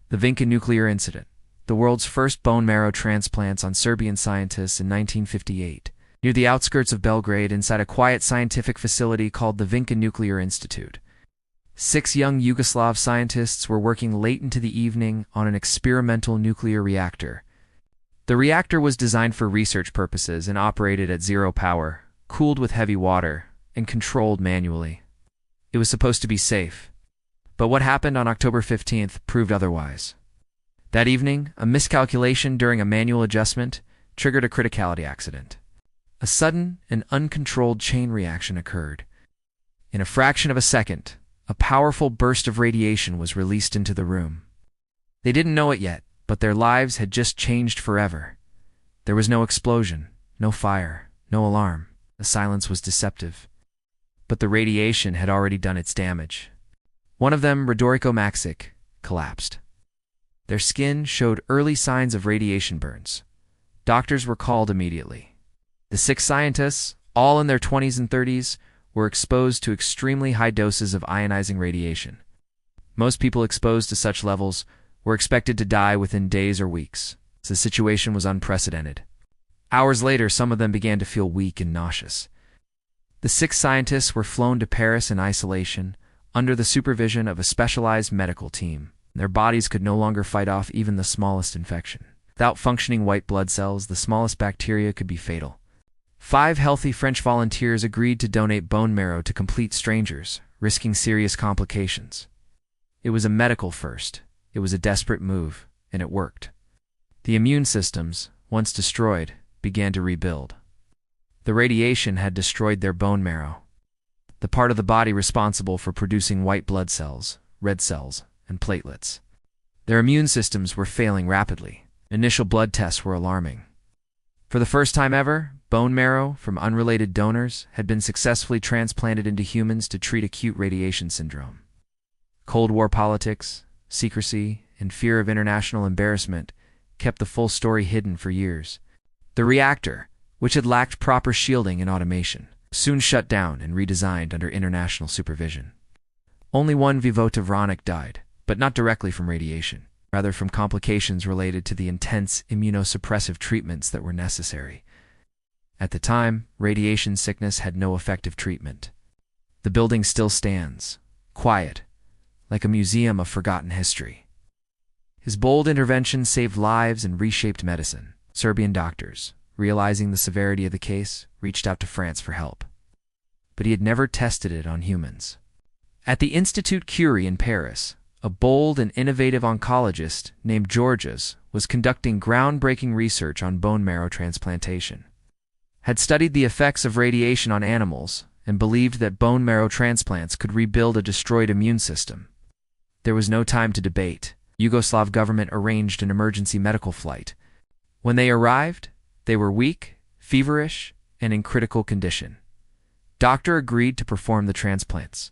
The Vinca nuclear incident, the world's first bone marrow transplants on Serbian scientists in 1958, near the outskirts of Belgrade inside a quiet scientific facility called the Vinca Nuclear Institute. 6 young Yugoslav scientists were working late into the evening on an experimental nuclear reactor. The reactor was designed for research purposes and operated at zero power, cooled with heavy water, and controlled manually. It was supposed to be safe. But what happened on October 15th proved otherwise. That evening, a miscalculation during a manual adjustment triggered a criticality accident. A sudden and uncontrolled chain reaction occurred. In a fraction of a second, a powerful burst of radiation was released into the room. They didn't know it yet, but their lives had just changed forever. There was no explosion, no fire, no alarm. The silence was deceptive. But the radiation had already done its damage. One of them, Georges Mathé, collapsed. Their skin showed early signs of radiation burns. Doctors were called immediately. The 6 scientists, all in their 20s and 30s, were exposed to extremely high doses of ionizing radiation. Most people exposed to such levels were expected to die within days or weeks. The situation was unprecedented. Hours later, some of them began to feel weak and nauseous. The 6 scientists were flown to Paris in isolation, under the supervision of a specialized medical team. Their bodies could no longer fight off even the smallest infection. Without functioning white blood cells, the smallest bacteria could be fatal. 5 healthy French volunteers agreed to donate bone marrow to complete strangers, risking serious complications. It was a medical first. It was a desperate move, and it worked. The immune systems, once destroyed, began to rebuild. The radiation had destroyed their bone marrow, the part of the body responsible for producing white blood cells, red cells, and platelets. Their immune systems were failing rapidly. Initial blood tests were alarming. For the first time ever, bone marrow from unrelated donors had been successfully transplanted into humans to treat acute radiation syndrome. Cold War politics, secrecy, and fear of international embarrassment kept the full story hidden for years. The reactor, which had lacked proper shielding and automation, soon shut down and redesigned under international supervision. Only one Vivota Vranic died, but not directly from radiation, rather from complications related to the intense immunosuppressive treatments that were necessary. At the time, radiation sickness had no effective treatment. The building still stands, quiet, like a museum of forgotten history. His bold intervention saved lives and reshaped medicine. Serbian doctors, realizing the severity of the case, reached out to France for help. But he had never tested it on humans. At the Institut Curie in Paris, a bold and innovative oncologist named Georges was conducting groundbreaking research on bone marrow transplantation. Had studied the effects of radiation on animals and believed that bone marrow transplants could rebuild a destroyed immune system. There was no time to debate. Yugoslav government arranged an emergency medical flight. When they arrived, they were weak, feverish, and in critical condition. Doctor agreed to perform the transplants.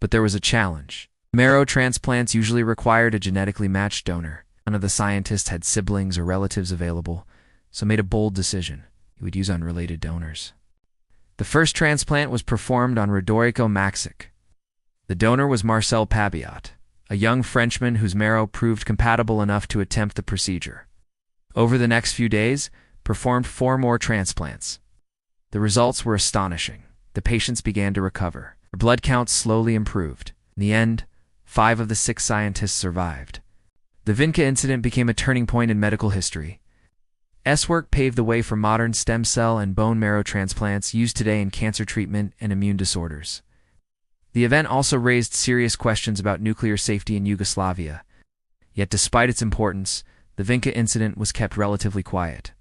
But there was a challenge. Marrow transplants usually required a genetically matched donor. None of the scientists had siblings or relatives available, so made a bold decision. He would use unrelated donors. The first transplant was performed on Georges Mathé. The donor was Marcel Pabiot, a young Frenchman whose marrow proved compatible enough to attempt the procedure. Over the next few days, performed 4 more transplants. The results were astonishing. The patients began to recover. Their blood counts slowly improved. In the end, 5 of the 6 scientists survived. The Vinca incident became a turning point in medical history. Work paved the way for modern stem cell and bone marrow transplants used today in cancer treatment and immune disorders. The event also raised serious questions about nuclear safety in Yugoslavia. Yet despite its importance, the Vinca incident was kept relatively quiet.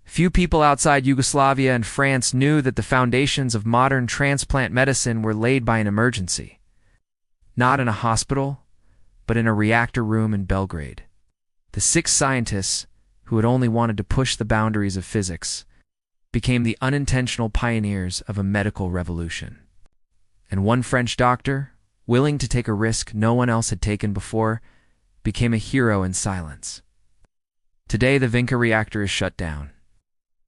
Few people outside Yugoslavia and France knew that the foundations of modern transplant medicine were laid by an emergency. Not in a hospital, but in a reactor room in Belgrade. The 6 scientists, who had only wanted to push the boundaries of physics, became the unintentional pioneers of a medical revolution. And one French doctor, willing to take a risk no one else had taken before, became a hero in silence. Today, the Vinca reactor is shut down.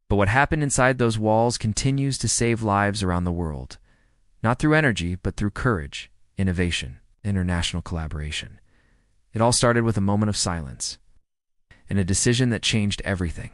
But what happened inside those walls continues to save lives around the world, not through energy, but through courage, innovation, international collaboration. It all started with a moment of silence and a decision that changed everything.